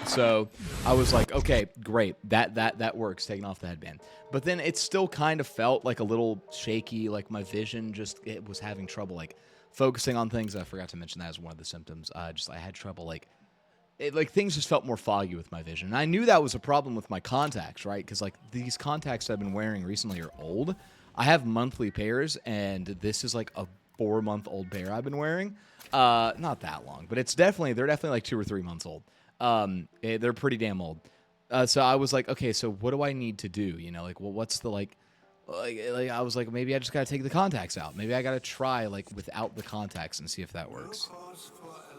So I was like, okay, great. That works, taking off the headband. But then it still kind of felt like a little shaky, like my vision it was having trouble like focusing on things. I forgot to mention that as one of the symptoms. I had trouble like things just felt more foggy with my vision. And I knew that was a problem with my contacts, right? Because like these contacts I've been wearing recently are old. I have monthly pairs, and this is like a 4-month-old pair I've been wearing. Not that long, but they're definitely like 2 or 3 months old. They're pretty damn old. So I was like, okay, so what do I need to do? You know, like, well, what's the like I was like, maybe I just gotta take the contacts out. Maybe I gotta try like without the contacts and see if that works.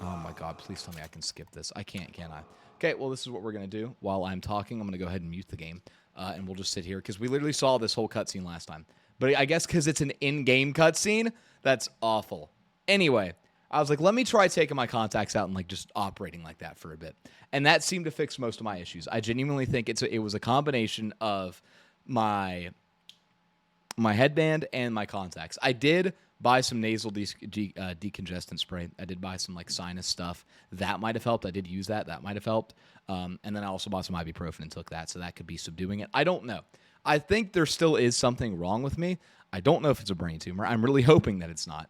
Oh my god, please tell me I can skip this. I can't, can I? Okay, well, this is what we're going to do. While I'm talking, I'm going to go ahead and mute the game, and we'll just sit here, because we literally saw this whole cutscene last time. But I guess because it's an in-game cutscene, that's awful. Anyway, I was like, let me try taking my contacts out and like just operating like that for a bit. And that seemed to fix most of my issues. I genuinely think it was a combination of my headband and my contacts. I did buy some nasal decongestant spray. I did buy some like sinus stuff. That might have helped. I did use that. That might have helped. And then I also bought some ibuprofen and took that, so that could be subduing it. I don't know. I think there still is something wrong with me. I don't know if it's a brain tumor. I'm really hoping that it's not.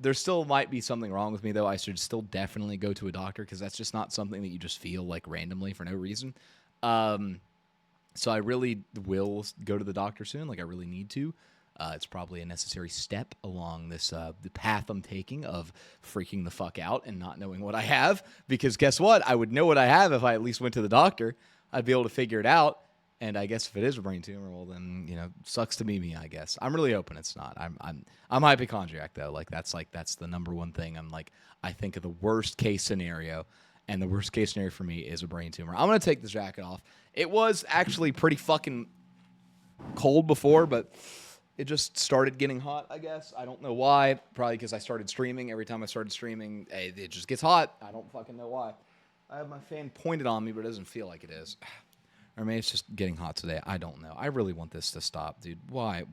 There still might be something wrong with me, though. I should still definitely go to a doctor, because that's just not something that you just feel like randomly for no reason. So I really will go to the doctor soon. Like, I really need to. It's probably a necessary step along this the path I'm taking of freaking the fuck out and not knowing what I have. Because guess what? I would know what I have if I at least went to the doctor. I'd be able to figure it out. And I guess if it is a brain tumor, well then, you know, sucks to be me, I guess. I'm really hoping it's not. I'm hypochondriac though. That's the number one thing. I think of the worst case scenario. And the worst case scenario for me is a brain tumor. I'm going to take this jacket off. It was actually pretty fucking cold before, but it just started getting hot, I guess. I don't know why. Probably because I started streaming. Every time I started streaming, it just gets hot. I don't fucking know why. I have my fan pointed on me, but it doesn't feel like it is. Or maybe it's just getting hot today. I don't know. I really want this to stop, dude. Why?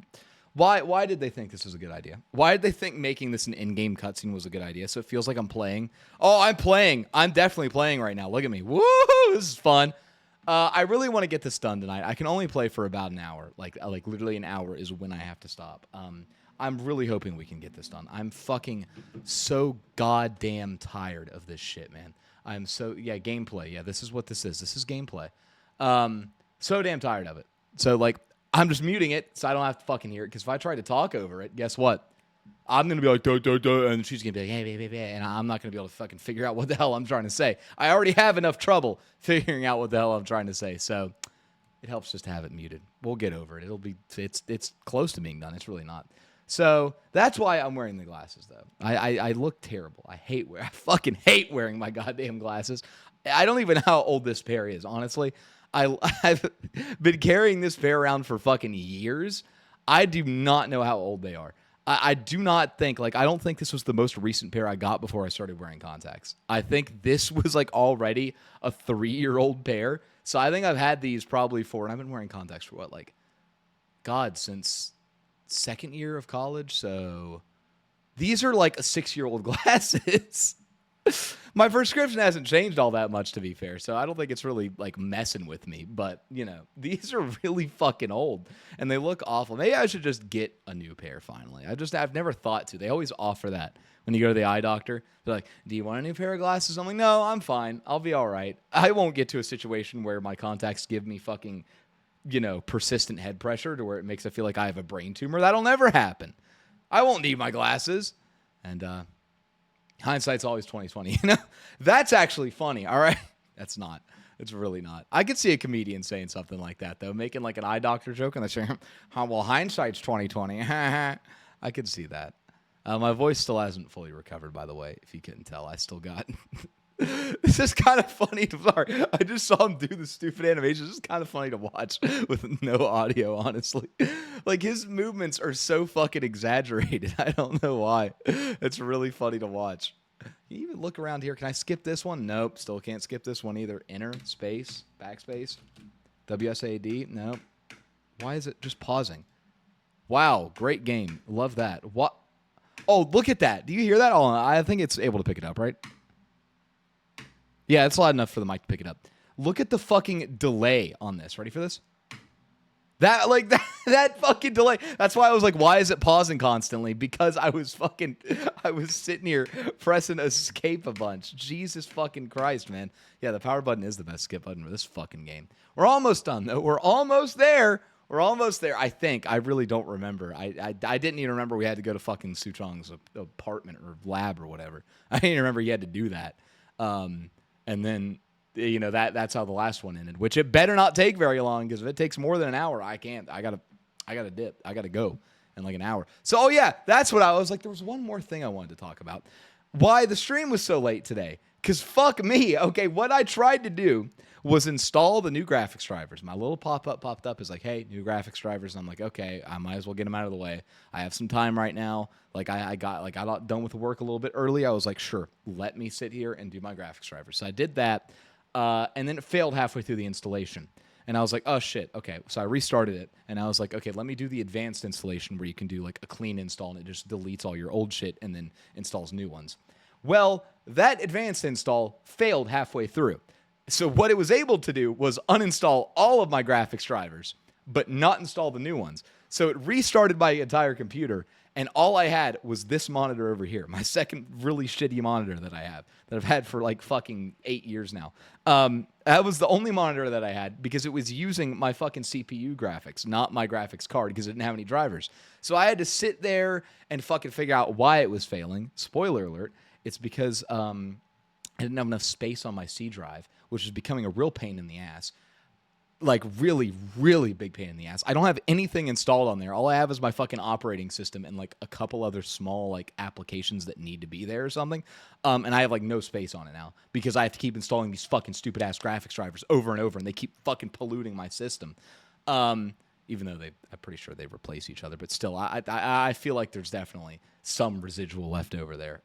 Why did they think this was a good idea? Why did they think making this an in-game cutscene was a good idea? So it feels like I'm playing. Oh, I'm playing. I'm definitely playing right now. Look at me. Woo! This is fun. I really want to get this done tonight. I can only play for about an hour. Like literally an hour is when I have to stop. I'm really hoping we can get this done. I'm fucking so goddamn tired of this shit, man. Gameplay. Yeah, this is what this is. This is gameplay. So damn tired of it. So like, I'm just muting it so I don't have to fucking hear it. Because if I try to talk over it, guess what? I'm going to be like, duh, duh, duh, and she's going to be like, hey, baby, and I'm not going to be able to fucking figure out what the hell I'm trying to say. I already have enough trouble figuring out what the hell I'm trying to say, so it helps just to have it muted. We'll get over it. It's close to being done. It's really not. So that's why I'm wearing the glasses, though. I look terrible. I fucking hate wearing my goddamn glasses. I don't even know how old this pair is, honestly. I've been carrying this pair around for fucking years. I do not know how old they are. I do not think, I don't think this was the most recent pair I got before I started wearing contacts. I think this was, already a 3-year-old pair. So I think I've had these probably and I've been wearing contacts for since second year of college. So these are, a 6-year-old glasses. My prescription hasn't changed all that much, to be fair, so I don't think it's really, messing with me. But, these are really fucking old, and they look awful. Maybe I should just get a new pair, finally. I've never thought to. They always offer that when you go to the eye doctor. They're like, do you want a new pair of glasses? I'm like, no, I'm fine. I'll be all right. I won't get to a situation where my contacts give me fucking, persistent head pressure to where it makes it feel like I have a brain tumor. That'll never happen. I won't need my glasses. And, hindsight's always 20/20. That's actually funny. All right, that's not. It's really not. I could see a comedian saying something like that though, making an eye doctor joke, and they're saying, "Well, hindsight's 20/20." I could see that. My voice still hasn't fully recovered, by the way. If you couldn't tell, I still got. This is kind of funny. Sorry, I just saw him do the stupid animation. It's just kind of funny to watch with no audio, honestly. His movements are so fucking exaggerated. I don't know why. It's really funny to watch. Can you even look around here? Can I skip this one? Nope. Still can't skip this one either. Enter, space, backspace, WSAD. Nope. Why is it just pausing? Wow, great game. Love that. What? Oh, look at that. Do you hear that? Oh, I think it's able to pick it up, right? Yeah, it's loud enough for the mic to pick it up. Look at the fucking delay on this. Ready for this? That fucking delay. That's why I was like, why is it pausing constantly? Because I was sitting here pressing escape a bunch. Jesus fucking Christ, man. Yeah, the power button is the best skip button for this fucking game. We're almost done, though. We're almost there. We're almost there, I think. I really don't remember. I didn't even remember we had to go to fucking Suchong's apartment or lab or whatever. I didn't even remember you had to do that. And then... You know, that's how the last one ended, which it better not take very long, because if it takes more than an hour, I can't. I gotta dip. I gotta go in like an hour. So, oh yeah, that's what I was like. There was one more thing I wanted to talk about. Why the stream was so late today. Because fuck me. Okay, what I tried to do was install the new graphics drivers. My little pop-up popped up. Is like, hey, new graphics drivers. And I'm like, okay, I might as well get them out of the way. I have some time right now. Like, I got done with the work a little bit early. I was like, sure, let me sit here and do my graphics drivers. So I did that. And then it failed halfway through the installation. And I was like, oh, shit. Okay. So I restarted it. And I was like, okay, let me do the advanced installation where you can do like a clean install and it just deletes all your old shit and then installs new ones. Well, that advanced install failed halfway through. So what it was able to do was uninstall all of my graphics drivers, but not install the new ones. So it restarted my entire computer. And all I had was this monitor over here, my second really shitty monitor that I have, that I've had for like fucking 8 years now. That was the only monitor that I had because it was using my fucking CPU graphics, not my graphics card, because it didn't have any drivers. So I had to sit there and fucking figure out why it was failing. Spoiler alert, it's because I didn't have enough space on my C drive, which is becoming a real pain in the ass. Like, really, really big pain in the ass. I don't have anything installed on there. All I have is my fucking operating system and, like, a couple other small, like, applications that need to be there or something. And I have, like, no space on it now because I have to keep installing these fucking stupid-ass graphics drivers over and over, and they keep fucking polluting my system. Even though I'm pretty sure they replace each other. But still, I feel like there's definitely some residual left over there.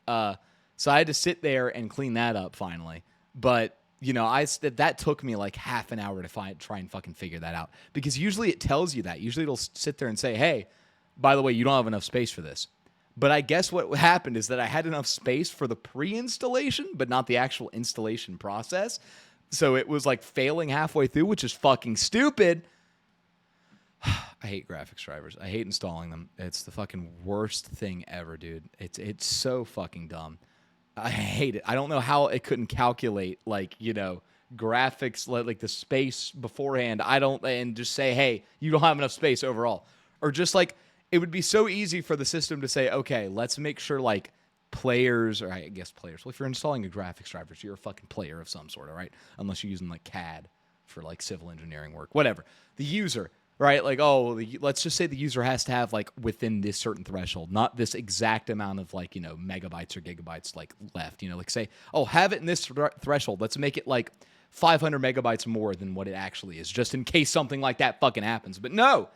So I had to sit there and clean that up finally. But... You know, that took me like half an hour to try and fucking figure that out. Because usually it tells you that. Usually it'll sit there and say, hey, by the way, you don't have enough space for this. But I guess what happened is that I had enough space for the pre-installation, but not the actual installation process. So it was like failing halfway through, which is fucking stupid. I hate graphics drivers. I hate installing them. It's the fucking worst thing ever, dude. It's so fucking dumb. I hate it. I don't know how it couldn't calculate, like, you know, graphics, like the space beforehand. And just say, hey, you don't have enough space overall. Or just like, it would be so easy for the system to say, okay, let's make sure like players, or I guess players. Well, if you're installing a graphics driver, so you're a fucking player of some sort, all right? Unless you're using like CAD for like civil engineering work, whatever. The user, right? Like, oh, let's just say the user has to have like within this certain threshold, not this exact amount of like, you know, megabytes or gigabytes like left, you know, like say, oh, have it in this threshold. Let's make it like 500 megabytes more than what it actually is, just in case something like that fucking happens. But no,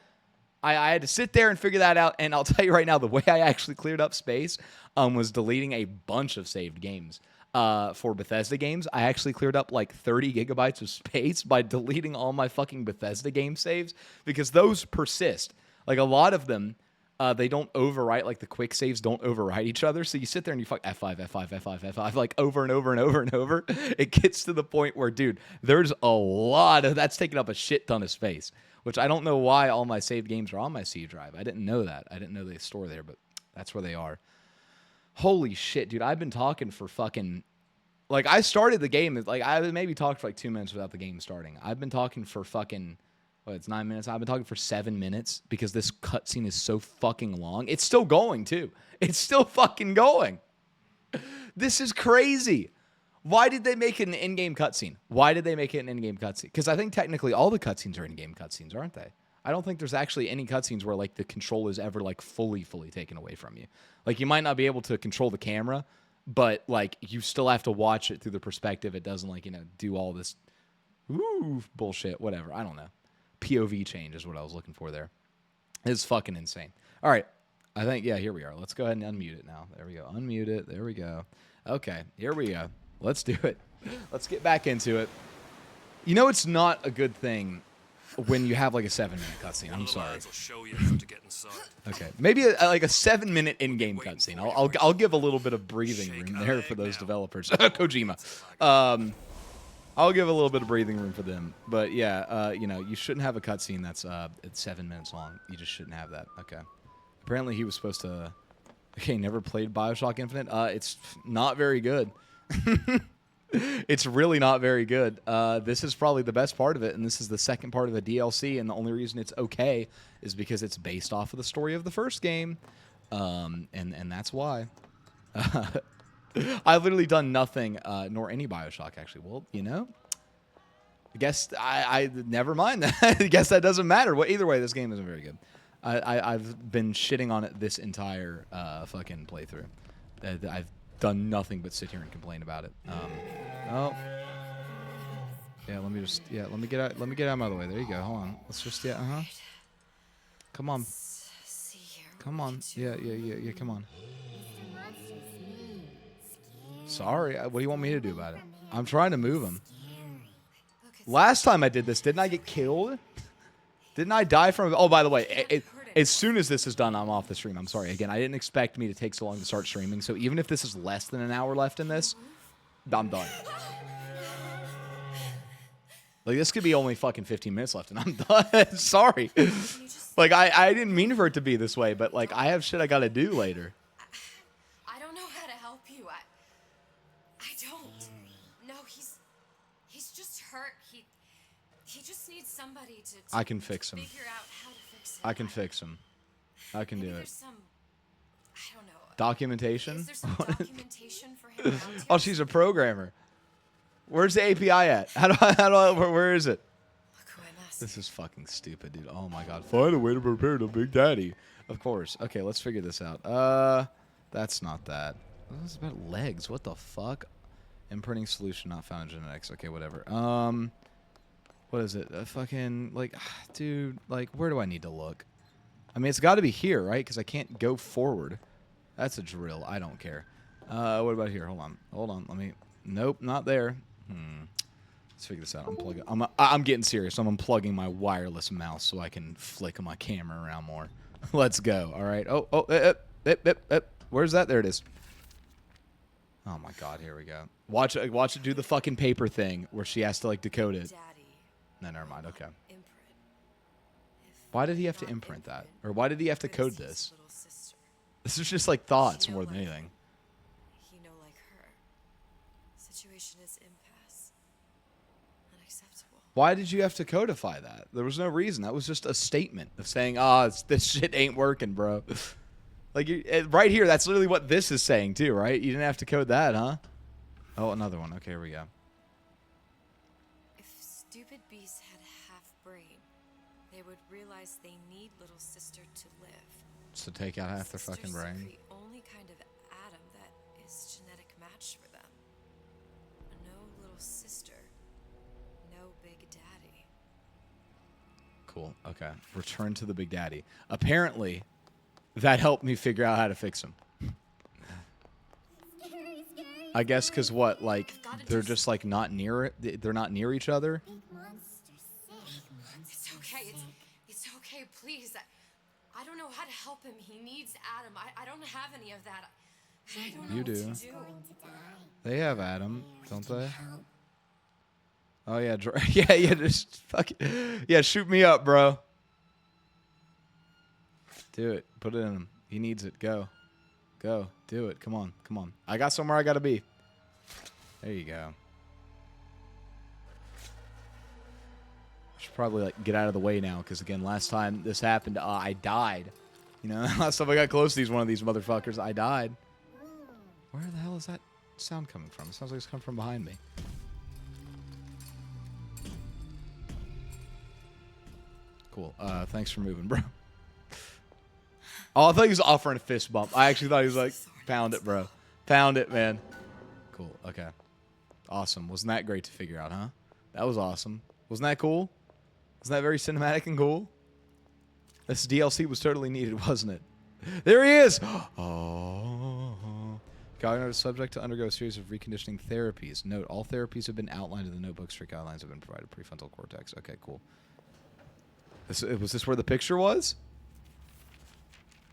I had to sit there and figure that out. And I'll tell you right now, the way I actually cleared up space was deleting a bunch of saved games. For Bethesda games, I actually cleared up like 30 gigabytes of space by deleting all my fucking Bethesda game saves because those persist. Like a lot of them, they don't overwrite, like the quick saves don't overwrite each other. So you sit there and you fuck F5, F5, F5, F5, like over and over and over and over. It gets to the point where, dude, there's a lot of that's taking up a shit ton of space, which I don't know why all my saved games are on my C drive. I didn't know that. I didn't know they store there, but that's where they are. Holy shit, dude. I've been talking for fucking... Like, I started the game... Like, I maybe talked for like 2 minutes without the game starting. I've been talking for fucking... What, it's 9 minutes? I've been talking for 7 minutes because this cutscene is so fucking long. It's still going, too. It's still fucking going. This is crazy. Why did they make it an in-game cutscene? Why did they make it an in-game cutscene? Because I think technically all the cutscenes are in-game cutscenes, aren't they? I don't think there's actually any cutscenes where like the control is ever like fully taken away from you. Like you might not be able to control the camera, but like you still have to watch it through the perspective. It doesn't like, you know, do all this bullshit, whatever. I don't know. POV change is what I was looking for there. It's fucking insane. All right. I think, yeah, here we are. Let's go ahead and unmute it now. There we go. Unmute it. There we go. Okay. Here we go. Let's do it. Let's get back into it. You know, it's not a good thing when you have like a 7-minute cutscene. I'm sorry. Okay, maybe like a 7-minute in-game cutscene. I'll give a little bit of breathing room there for those developers. Kojima. I'll give a little bit of breathing room for them. But yeah, you know, you shouldn't have a cutscene that's it's 7 minutes long. You just shouldn't have that. Okay. Apparently he was supposed to. Okay, never played Bioshock Infinite. It's not very good. It's really not very good. This is probably the best part of it, and this is the second part of a DLC, and the only reason it's okay is because it's based off of the story of the first game, and that's why. I've literally done nothing, nor any Bioshock, actually. Well, you know, I guess I never mind that. I guess that doesn't matter. Well, either way, this game isn't very good. I've been shitting on it this entire fucking playthrough. I've done nothing but sit here and complain about it. Oh, yeah. Let me just let me get out. Let me get out of the way. There you go. Hold on. Let's just Come on. Come on. Yeah. Come on. Sorry. What do you want me to do about it? I'm trying to move him. Last time I did this, didn't I get killed? Didn't I die from? Oh, by the way, as soon as this is done, I'm off the stream. I'm sorry. Again, I didn't expect me to take so long to start streaming. So even if this is less than an hour left in this, I'm done. Like, this could be only fucking 15 minutes left, and I'm done. Sorry. Like, I didn't mean for it to be this way, but, like, I have shit I gotta do later. I don't know how to help you. I don't. No, he's just hurt. He just needs somebody to I can fix him. Figure out how to fix him. I can fix him. I can do it. Some, I don't know. Documentation? Is there some documentation for him around here? Oh, she's a programmer. Where's the API at? Where is it? Look who I'm asking. This is fucking stupid, dude. Oh my god. Find a way to prepare the Big Daddy. Of course. Okay, let's figure this out. That's not that. This is about legs. What the fuck? Imprinting solution not found in genetics. Okay, whatever. What is it? Fucking, like, dude, like, where do I need to look? I mean, it's got to be here, right? Because I can't go forward. That's a drill. I don't care. What about here? Hold on. Let me. Nope, not there. Let's figure this out. I'm getting serious. I'm unplugging my wireless mouse so I can flick my camera around more. Let's go. All right. Where's that? There it is. Oh my god. Here we go. Watch it do the fucking paper thing where she has to like decode it. No, never mind. Okay. Why did he have to imprint that? Or why did he have to code this? This is just like thoughts more than anything. He no like her. Situation is impasse. Unacceptable. Why did you have to codify that? There was no reason. That was just a statement of saying, this shit ain't working, bro. Like, right here, that's literally what this is saying too, right? You didn't have to code that, huh? Oh, another one. Okay, here we go. If stupid beasts had half brain, they would realize they need little sister to live. So take out half their fucking brain. The only kind of atom that is genetic match for them. No little sister, no big daddy. Cool. Okay. Return to the Big Daddy. Apparently, that helped me figure out how to fix him. I guess because what, like, they're just like not near it. They're not near each other. It's okay. It's okay. Please. I don't know how to help him. He needs Adam. I don't have any of that. I don't know You do. What to do. They have Adam, don't they? Oh yeah, yeah. Just fucking shoot me up, bro. Do it. Put it in him. He needs it. Go. Do it. Come on. I got somewhere I gotta be. There you go. Should probably like get out of the way now, because again, last time this happened, I died. You know, last time I got close to one of these motherfuckers, I died. Where the hell is that sound coming from? It sounds like it's coming from behind me. Cool. Thanks for moving, bro. Oh, I thought he was offering a fist bump. I actually thought he was like, pound it, bro. Pound it, man. Cool. Okay. Awesome. Wasn't that great to figure out, huh? That was awesome. Wasn't that cool? Wasn't that very cinematic and cool? This DLC was totally needed, wasn't it? There he is! Oh. Cognitive subject to undergo a series of reconditioning therapies. Note, all therapies have been outlined in the notebook. Strict guidelines have been provided. Prefrontal cortex. Okay, cool. Was this where the picture was?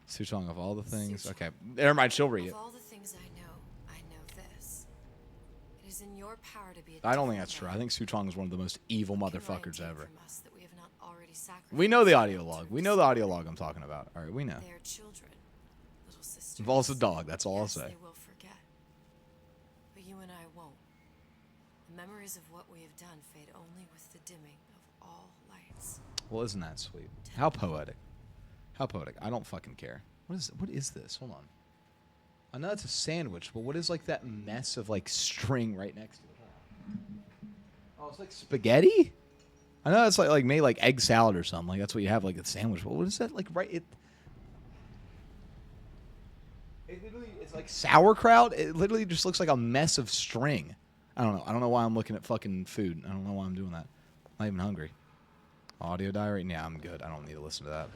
Sutong, of all the things. Okay. Never mind, she'll read it. Of all the things I know this. It is is in your power to be I don't think that's true. I think Suchong is one of the most evil motherfuckers ever. From us that we have not already We know the audio sacrificed log. We know the audio log I'm talking about. All right, we know. They are children, little sisters. Involves a dog. That's all I'll Yes, say. they will forget. But you and I won't. The memories of what we have done fade only with the dimming of all lights. Well, isn't that sweet? How poetic. How poetic. I don't fucking care. What is this? Hold on. I know it's a sandwich, but what is like that mess of like string right next to it? Oh, it's like spaghetti? I know it's like made like egg salad or something. Like that's what you have like a sandwich. But what is that like right it literally it's like sauerkraut. It literally just looks like a mess of string. I don't know. I don't know why I'm looking at fucking food. I don't know why I'm doing that. I'm not even hungry. Audio diary? Yeah, I'm good. I don't need to listen to that.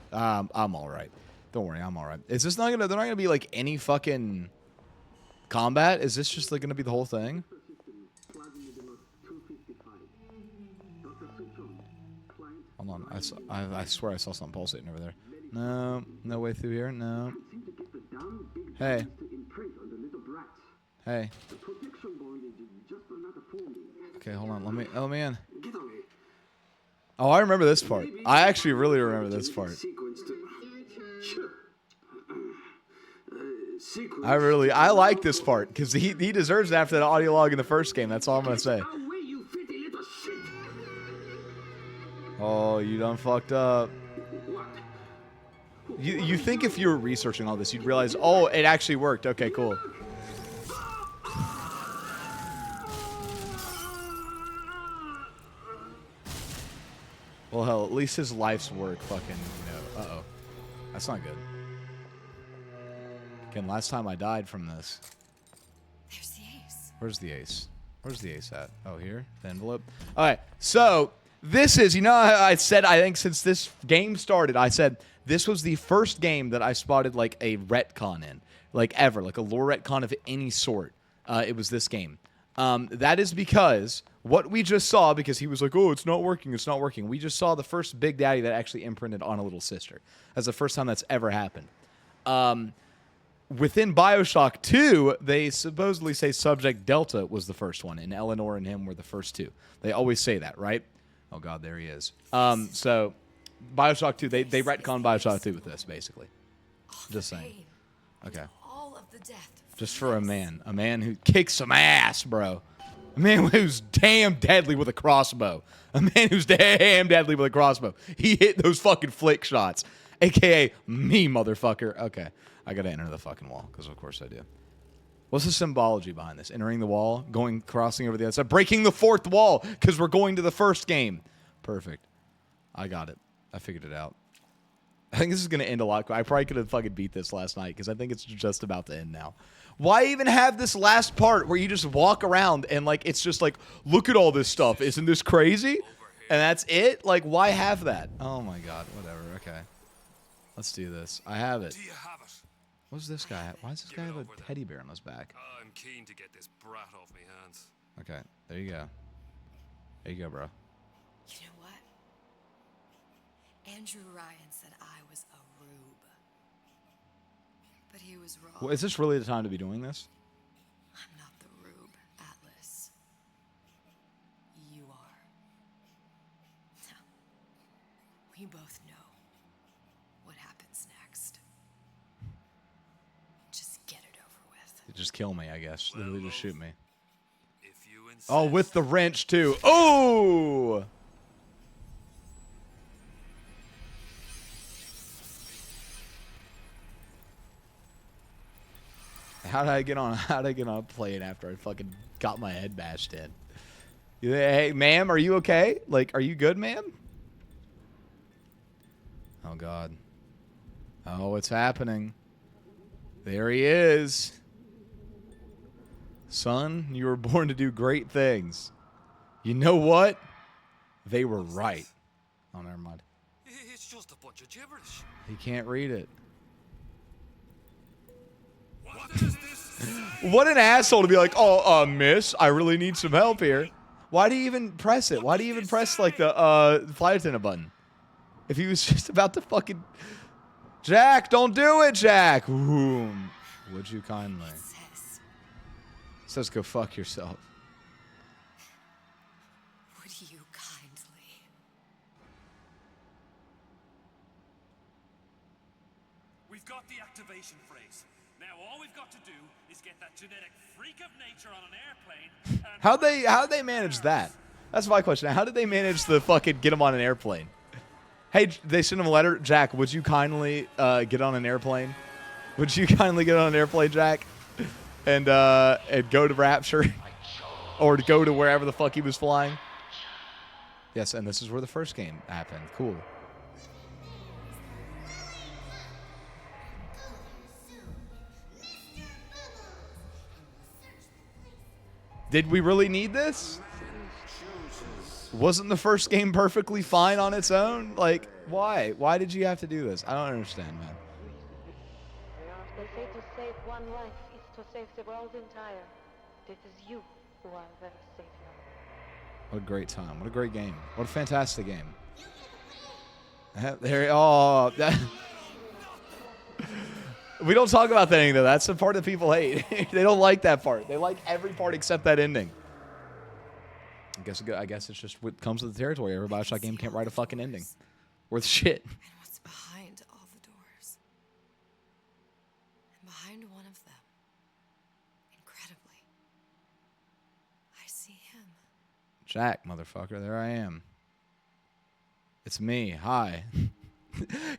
I'm all right. Don't worry, I'm all right. Is this not gonna? They're not gonna be like any fucking combat. Is this just like gonna be the whole thing? Hold on. I swear I saw something pulsating over there. No, no way through here. No. Hey. Hey. Okay, hold on. Let me in. Oh, I remember this part. I actually really remember this part. I like this part because he deserves it after that audio log in the first game. That's all I'm gonna say. Oh, you done fucked up. You think if you were researching all this, you'd realize, oh, it actually worked. Okay, cool. Well, hell, at least his life's work fucking, uh-oh. That's not good. Again, last time I died from this. There's the ace. Where's the ace? Where's the ace at? Oh, here? The envelope? All right, so this is, I said, I think since this game started, I said this was the first game that I spotted, like, a retcon in. Like, ever. Like, a lore retcon of any sort. It was this game. That is because what we just saw, because he was like, oh, it's not working, it's not working. We just saw the first Big Daddy that actually imprinted on a little sister. That's the first time that's ever happened. Within Bioshock 2, they supposedly say Subject Delta was the first one, and Eleanor and him were the first two. They always say that, right? Oh, God, there he is. So, Bioshock 2, they retcon Bioshock 2 with this, basically. Just saying. Okay. All of the death. Just for a man who kicks some ass, bro. A man who's damn deadly with a crossbow. A man who's damn deadly with a crossbow. He hit those fucking flick shots. AKA me, motherfucker. Okay. I gotta enter the fucking wall, because of course I do. What's the symbology behind this? Entering the wall, crossing over the other side, breaking the fourth wall, because we're going to the first game. Perfect. I got it. I figured it out. I think this is gonna end a lot quicker. I probably could have fucking beat this last night, because I think it's just about to end now. Why even have this last part where you just walk around and, like, it's just like, look at all this stuff. Isn't this crazy? And that's it? Like, why have that? Oh, my God. Whatever. Okay. Let's do this. I have it. Do you have it? What's this guy? Why does this guy have a teddy bear on his back? I'm keen to get this brat off my hands. Okay. There you go. There you go, bro. You know what? Andrew Ryan said I was a rube. But he was wrong. Well, is this really the time to be doing this? I'm not the rube, Atlas. You are. Now, we both know what happens next. Just get it over with. Just kill me, I guess. Well, Literally just shoot me. If you insist. Oh, with the wrench, too. Oh! How did I get on a plane after I fucking got my head bashed in? Hey, ma'am, are you okay? Like, are you good, ma'am? Oh, God. Oh, it's happening. There he is. Son, you were born to do great things. You know what? They were right. Oh, never mind. It's just a bunch of gibberish. He can't read it. What is this? What an asshole to be like, oh, miss, I really need some help here. Why do you even press it? Why do you even press, like, the flight attendant button? If he was just about to fucking... Jack, don't do it, Jack! Ooh, would you kindly? It says, Says go fuck yourself. kindly. We've got the activation phrase. Now all we've got to do is get that genetic freak of nature on an airplane and How'd they manage that? That's my question. How did they manage to fucking get him on an airplane? Hey, they sent him a letter. Jack, would you kindly get on an airplane? Would you kindly get on an airplane, Jack, and go to Rapture, or to go to wherever the fuck he was flying? Yes, and this is where the first game happened. Cool. Did we really need this? Wasn't the first game perfectly fine on its own? Like, why? Why did you have to do this? I don't understand, man. They say to save one life is to save the world entire. It is you who are their savior. What a great time. What a great game. What a fantastic game. There. Oh, that. We don't talk about that ending, though. That's the part that people hate. They don't like that part. They like every part except that ending. I guess it's just what comes with the territory. Every Bioshock game can't write a fucking ending worth shit. And what's behind all the doors. And behind one of them, incredibly, I see him. Jack, motherfucker, there I am. It's me. Hi.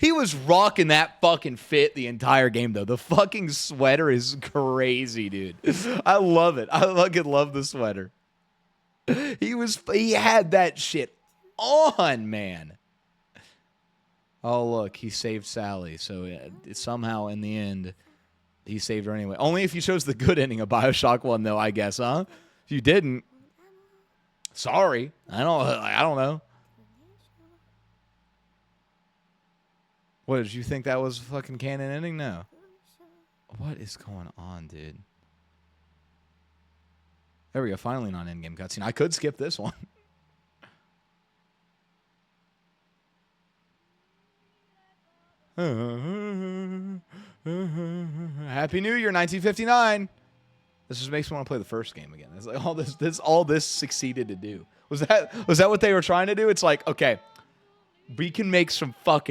He was rocking that fucking fit the entire game, though. The fucking sweater is crazy, dude. I love it. I fucking love the sweater. He had that shit on, man. Oh, look, he saved Sally. So somehow in the end, he saved her anyway. Only if you chose the good ending of Bioshock 1, though, I guess, huh? If you didn't, sorry. I don't know. What, did you think that was a fucking canon ending? No. What is going on, dude? There we go. Finally, not an in-game cutscene. I could skip this one. Happy New Year, 1959. This just makes me want to play the first game again. It's like all this succeeded to do. Was that what they were trying to do? It's like, okay, we can make some bank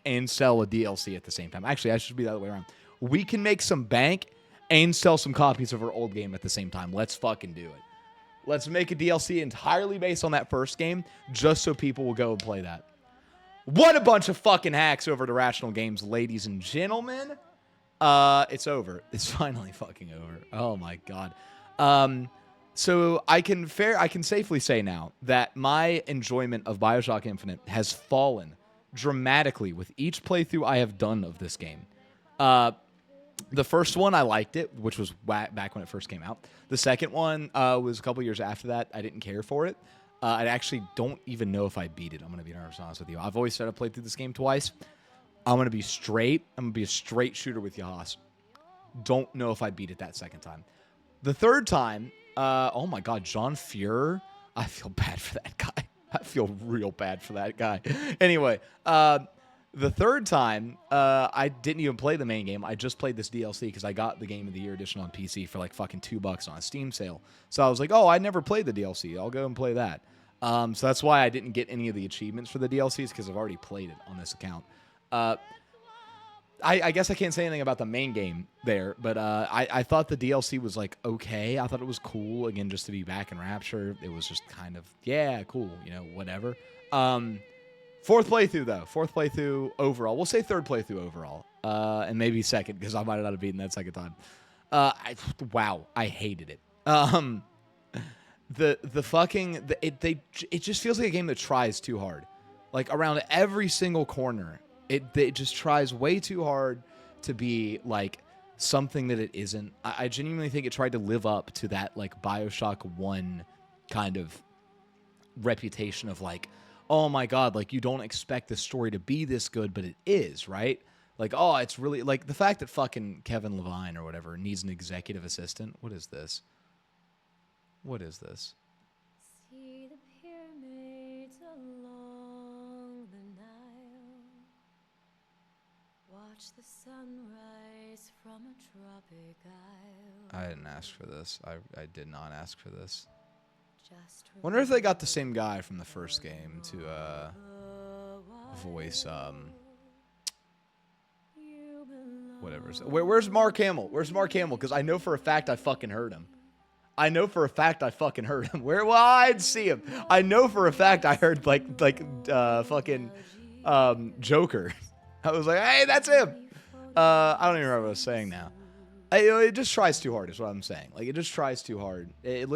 and sell a DLC at the same time. Actually, I should be the other way around. We can make some bank and sell some copies of our old game at the same time. Let's fucking do it. Let's make a DLC entirely based on that first game just so people will go and play that. What a bunch of fucking hacks over to Rational Games, ladies and gentlemen. It's over. It's finally fucking over. Oh my god. So I can safely say now that my enjoyment of Bioshock Infinite has fallen dramatically with each playthrough I have done of this game. The first one, I liked it, which was back when it first came out. The second one was a couple years after that. I didn't care for it. I actually don't even know if I beat it. I'm going to be honest with you. I've always said I played through this game twice. I'm going to be straight. I'm going to be a straight shooter with you, Haas. Don't know if I beat it that second time. The third time, oh my God, John Fuhrer. I feel bad for that guy. I feel real bad for that guy. Anyway, the third time, I didn't even play the main game. I just played this DLC because I got the Game of the Year edition on PC for like fucking $2 on a Steam sale. So I was like, oh, I never played the DLC. I'll go and play that. So that's why I didn't get any of the achievements for the DLCs because I've already played it on this account. I guess I can't say anything about the main game there, but I thought the DLC was like okay. I thought it was cool again just to be back in Rapture. It was just kind of cool, whatever. Fourth playthrough overall. We'll say third playthrough overall, and maybe second because I might not have beaten that second time. Wow, I hated it. It just feels like a game that tries too hard, like around every single corner. It just tries way too hard to be like something that it isn't. I genuinely think it tried to live up to that like Bioshock 1 kind of reputation of like, oh my God, like you don't expect the story to be this good, but it is, right? Like, oh, it's really like the fact that fucking Kevin Levine or whatever needs an executive assistant. What is this? See the pyramids along the Nile. Watch the sunrise from a tropic isle. I didn't ask for this. I did not ask for this. Wonder if they got the same guy from the first game to voice whatever. Where's Mark Hamill? Where's Mark Hamill? Because I know for a fact I fucking heard him. I know for a fact I fucking heard him. Where? Well, I'd see him. I know for a fact I heard fucking Joker. I was like, hey, that's him. I don't even remember what I was saying now. It just tries too hard, is what I'm saying. Like, it just tries too hard. It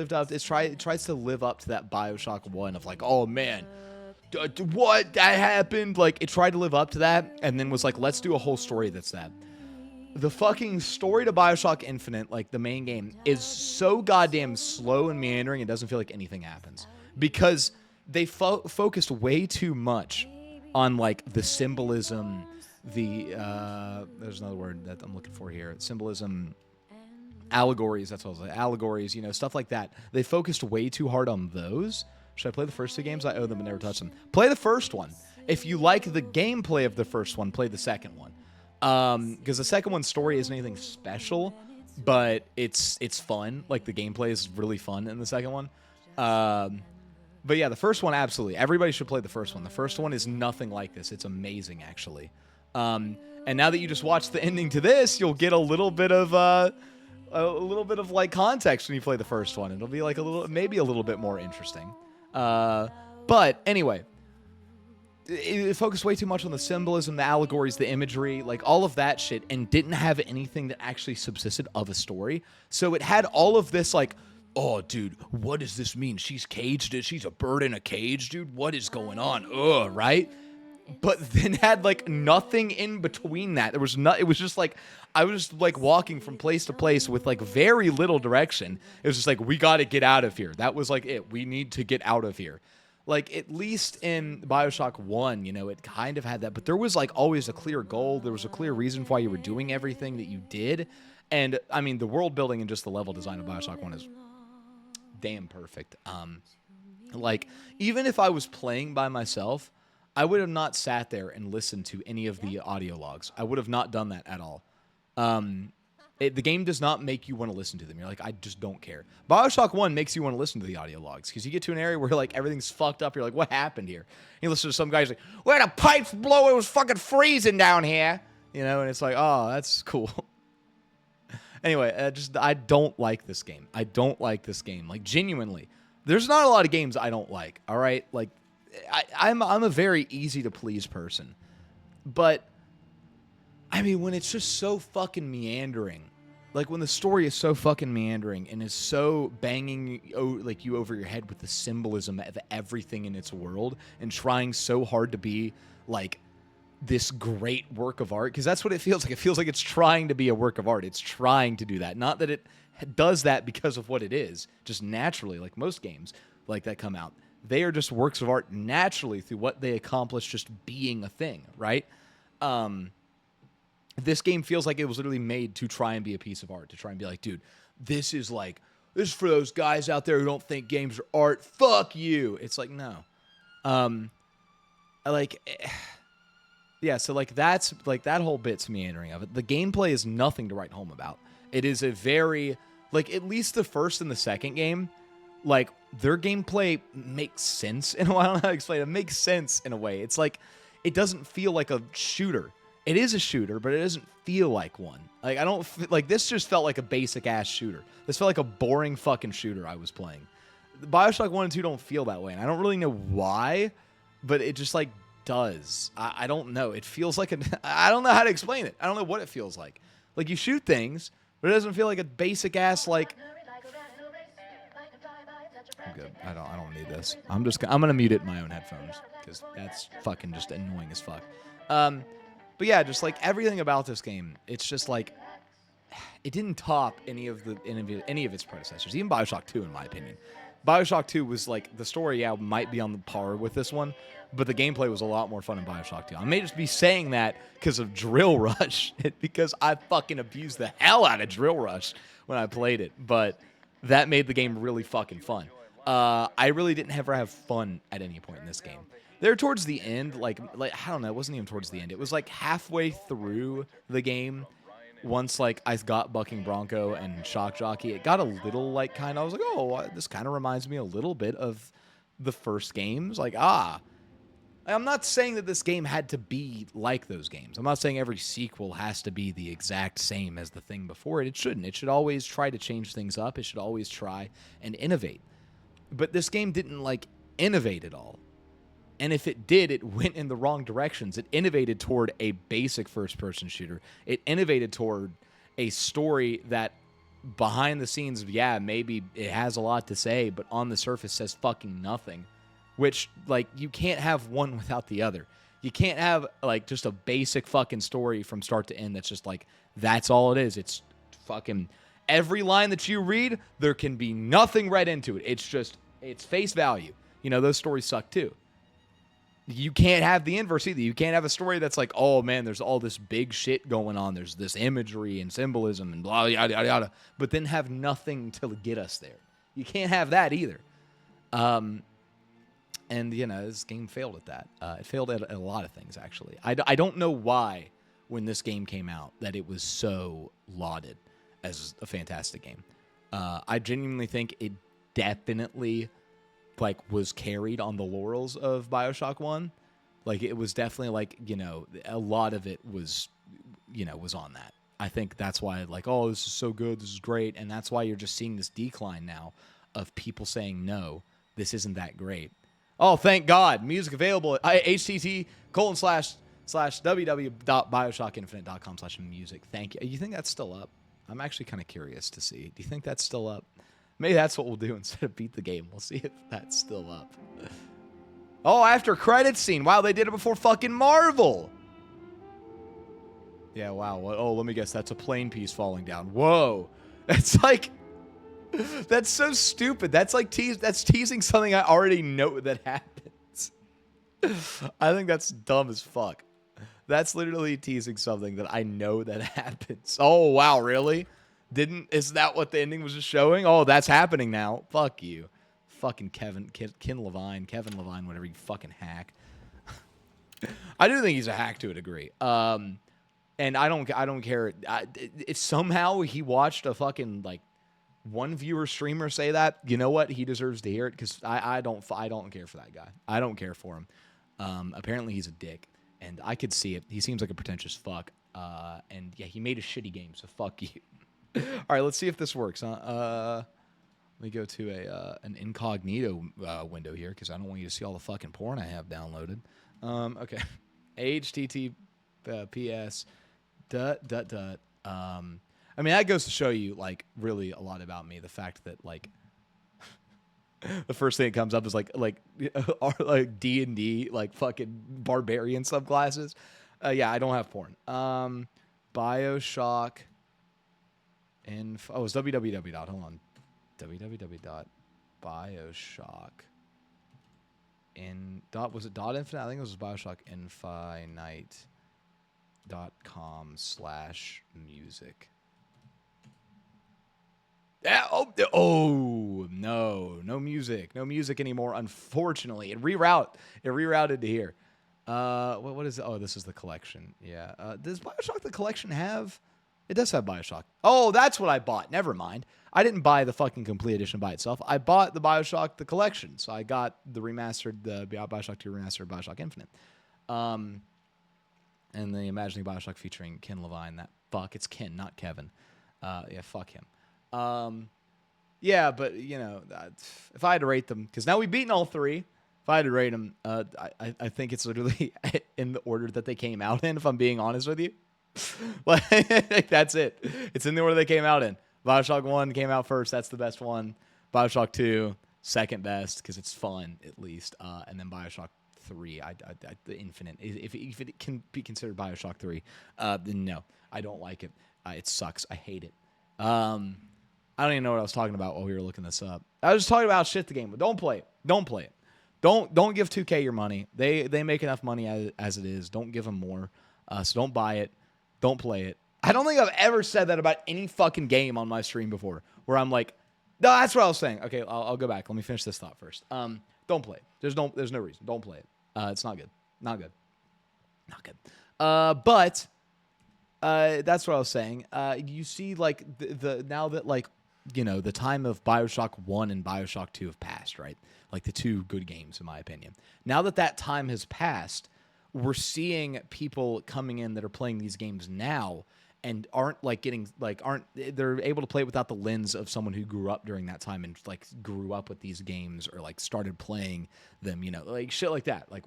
tries to live up to that Bioshock 1 of like, oh man, what that happened? Like, it tried to live up to that, and then was like, let's do a whole story that's that. The fucking story to Bioshock Infinite, like the main game, is so goddamn slow and meandering. It doesn't feel like anything happens because they focused way too much on like the symbolism. There's another word that I'm looking for here. Symbolism, allegories. That's what I was like. Allegories, you know, stuff like that. They focused way too hard on those. Should I play the first two games? I owe them and never touch them. Play the first one. If you like the gameplay of the first one, play the second one. Because the second one's story isn't anything special, but it's fun. Like the gameplay is really fun in the second one. But yeah, the first one, absolutely. Everybody should play the first one. The first one is nothing like this. It's amazing, actually. And now that you just watched the ending to this, you'll get a little bit of like context when you play the first one. It'll be like maybe a little bit more interesting. But anyway, it focused way too much on the symbolism, the allegories, the imagery, like all of that shit, and didn't have anything that actually subsisted of a story. So it had all of this like, oh, dude, what does this mean? She's caged. She's a bird in a cage, dude. What is going on? Ugh, right? But then had like nothing in between that. There was not. It was just like I was just like walking from place to place with like very little direction. It was just like, we got to get out of here. That was like it. We need to get out of here. Like, at least in Bioshock 1, you know, it kind of had that. But there was, like, always a clear goal. There was a clear reason for why you were doing everything that you did. And, I mean, the world building and just the level design of Bioshock 1 is damn perfect. Like, even if I was playing by myself, I would have not sat there and listened to any of the audio logs. I would have not done that at all. The game does not make you want to listen to them. You're like, I just don't care. Bioshock 1 makes you want to listen to the audio logs because you get to an area where like everything's fucked up. You're like, what happened here? And you listen to some guys like, where the pipes blow? It was fucking freezing down here. You know, and it's like, oh, that's cool. Anyway, I don't like this game. I don't like this game. Like, genuinely. There's not a lot of games I don't like, all right? Like, I'm a very easy to please person. But I mean, when it's just so fucking meandering, like when the story is so fucking meandering and is so banging like you over your head with the symbolism of everything in its world and trying so hard to be like this great work of art, because that's what it feels like. It feels like it's trying to be a work of art. It's trying to do that. Not that it does that because of what it is, just naturally, like most games like that come out. They are just works of art naturally through what they accomplish just being a thing, right? This game feels like it was literally made to try and be a piece of art, to try and be like, dude, this is for those guys out there who don't think games are art. Fuck you. It's like, no. Yeah, so like that's like that whole bit's meandering of it. The gameplay is nothing to write home about. It is a very, like, at least the first and the second game, like, their gameplay makes sense in a way. I don't know how to explain it. It makes sense in a way. It's like, it doesn't feel like a shooter. It is a shooter, but it doesn't feel like one. Like, I don't, like, this just felt like a basic-ass shooter. This felt like a boring fucking shooter I was playing. Bioshock 1 and 2 don't feel that way, and I don't really know why, but it just, like, does. I don't know. It feels like I don't know how to explain it. I don't know what it feels like. Like, you shoot things, but it doesn't feel like a basic-ass, like... I'm good. I don't need this. I'm gonna mute it in my own headphones, because that's fucking just annoying as fuck. But yeah, just like everything about this game, it's just like it didn't top any of its predecessors, even Bioshock 2, in my opinion. Bioshock 2 was like, the story, yeah, might be on the par with this one, but the gameplay was a lot more fun in Bioshock 2. I may just be saying that because of Drill Rush, because I fucking abused the hell out of Drill Rush when I played it, but that made the game really fucking fun. I really didn't ever have fun at any point in this game. There towards the end, like I don't know, it wasn't even towards the end. It was like halfway through the game once like I got Bucking Bronco and Shock Jockey, it got a little like kind of, I was like, oh, this kind of reminds me a little bit of the first games. Like, I'm not saying that this game had to be like those games. I'm not saying every sequel has to be the exact same as the thing before it. It shouldn't. It should always try to change things up. It should always try and innovate. But this game didn't like innovate at all. And if it did, it went in the wrong directions. It innovated toward a basic first-person shooter. It innovated toward a story that behind the scenes, yeah, maybe it has a lot to say, but on the surface says fucking nothing. Which, like, you can't have one without the other. You can't have, like, just a basic fucking story from start to end that's just, like, that's all it is. It's fucking every line that you read, there can be nothing read into it. It's just, it's face value. You know, those stories suck, too. You can't have the inverse either. You can't have a story that's like, oh, man, there's all this big shit going on. There's this imagery and symbolism and blah, yada, yada, yada. But then have nothing to get us there. You can't have that either. And, you know, this game failed at that. It failed at a lot of things, actually. I don't know why, when this game came out, that it was so lauded as a fantastic game. I genuinely think it definitely, like, was carried on the laurels of Bioshock 1. Like, it was definitely, like, you know, a lot of it was, you know, was on that. I think that's why, like, oh, this is so good, this is great. And that's why you're just seeing this decline now of people saying, no, this isn't that great. Oh, thank God. Music available at http://www.bioshockinfinite.com/music. Thank you. You think that's still up? I'm actually kind of curious to see. Do you think that's still up? Maybe that's what we'll do instead of beat the game. We'll see if that's still up. Oh, after credits scene. Wow, they did it before fucking Marvel. Yeah, wow. Oh, let me guess. That's a plane piece falling down. Whoa. That's like... That's so stupid. That's like that's teasing something I already know that happens. I think that's dumb as fuck. That's literally teasing something that I know that happens. Oh, wow, really? Is that what the ending was just showing? Oh, that's happening now. Fuck you. Fucking Kevin Levine, whatever, you fucking hack. I do think he's a hack to a degree. And I don't care. If somehow he watched a fucking, like, one viewer streamer say that, you know what? He deserves to hear it, because I don't care for that guy. I don't care for him. Apparently he's a dick, and I could see it. He seems like a pretentious fuck. And yeah, he made a shitty game, so fuck you. All right, let's see if this works. Let me go to an incognito window here, because I don't want you to see all the fucking porn I have downloaded. Okay, https. I mean, that goes to show you, like, really a lot about me. The fact that, like, the first thing that comes up is, like D&D, like, fucking barbarian subclasses. Yeah, I don't have porn. Bioshock info. Oh, it's www. Hold on. www.bioshock. Was it .infinite? I think it was BioshockInfinite.com/music. Yeah, no music anymore. Unfortunately, it rerouted to here. What is it? Oh, this is the collection. Yeah. Does Bioshock the collection have? It does have Bioshock. Oh, that's what I bought. Never mind. I didn't buy the fucking complete edition by itself. I bought the Bioshock the collection. So I got the Bioshock 2 remastered Bioshock Infinite. And the Imagining Bioshock featuring Ken Levine. It's Ken, not Kevin. Yeah, fuck him. Yeah, but, you know, if I had to rate them, because now we've beaten all three. If I had to rate them, I think it's literally in the order that they came out in, if I'm being honest with you. Like, that's it. It's in the order they came out in. Bioshock 1 came out first. That's the best one. Bioshock 2, second best, because it's fun, at least. And then Bioshock 3, the Infinite. If it can be considered Bioshock 3, then no, I don't like it. It sucks. I hate it. I don't even know what I was talking about while we were looking this up. I was just talking about shit the game, but don't play it. Don't play it. Don't give 2K your money. They make enough money as it is. Don't give them more. So don't buy it. Don't play it. I don't think I've ever said that about any fucking game on my stream before, where I'm like, no, that's what I was saying. Okay, I'll go back. Let me finish this thought first. Don't play it. There's no reason. Don't play it. It's not good. Not good. Not good. But That's what I was saying. You see, like the now that like the time of Bioshock 1 and Bioshock 2 have passed, right? Like the two good games, in my opinion. Now that time has passed, we're seeing people coming in that are playing these games now and aren't like getting like aren't they're able to play it without the lens of someone who grew up during that time and like grew up with these games or like started playing them, like shit like that. Like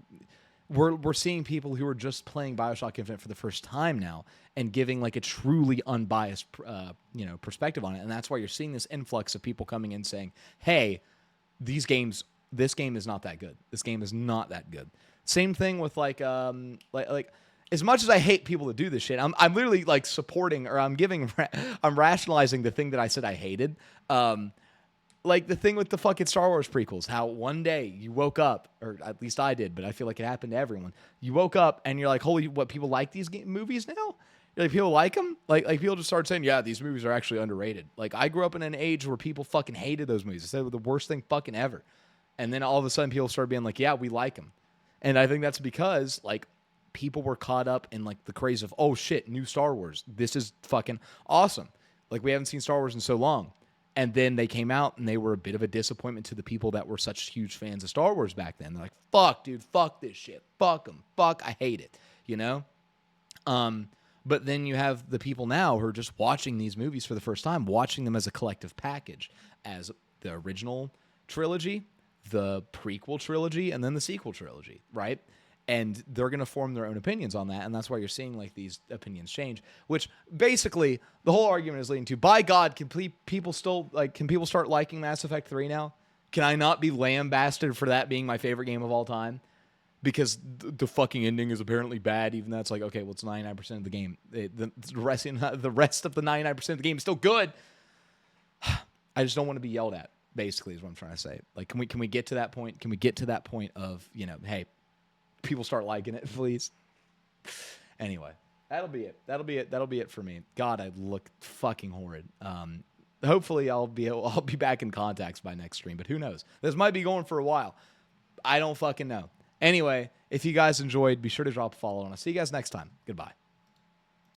we're seeing people who are just playing Bioshock Infinite for the first time now and giving like a truly unbiased perspective on it, and that's why you're seeing this influx of people coming in saying, "Hey, this game is not that good. This game is not that good." Same thing with like as much as I hate people that do this shit, I'm literally like supporting or I'm rationalizing the thing that I said I hated. Like the thing with the fucking Star Wars prequels, how one day you woke up, or at least I did, but I feel like it happened to everyone. You woke up and you're like, holy, what, people like these movies now? You're like, people like them? Like people just start saying, yeah, these movies are actually underrated. Like I grew up in an age where people fucking hated those movies. They said they were the worst thing fucking ever. And then all of a sudden people started being like, yeah, we like them. And I think that's because like people were caught up in like the craze of, oh shit, new Star Wars. This is fucking awesome. Like we haven't seen Star Wars in so long. And then they came out and they were a bit of a disappointment to the people that were such huge fans of Star Wars back then. They're like, fuck, dude, fuck this shit. Fuck them. Fuck, I hate it. But then you have the people now who are just watching these movies for the first time, watching them as a collective package, as the original trilogy, the prequel trilogy, and then the sequel trilogy, right? And they're going to form their own opinions on that, and that's why you're seeing like these opinions change. Which basically the whole argument is leading to: by God, can people start liking Mass Effect 3 now? Can I not be lambasted for that being my favorite game of all time because the fucking ending is apparently bad? Even though it's like, okay, well, it's 99% of the game. The rest of the 99% of the game is still good. I just don't want to be yelled at. Basically, is what I'm trying to say. Like, can we get to that point? Can we get to that point of hey, people start liking it, please? Anyway, that'll be it for me. God, I look fucking horrid. Hopefully I'll be back in contacts by next stream, but who knows? This might be going for a while. I don't fucking know. Anyway, if you guys enjoyed, be sure to drop a follow, and I'll see you guys next time. Goodbye.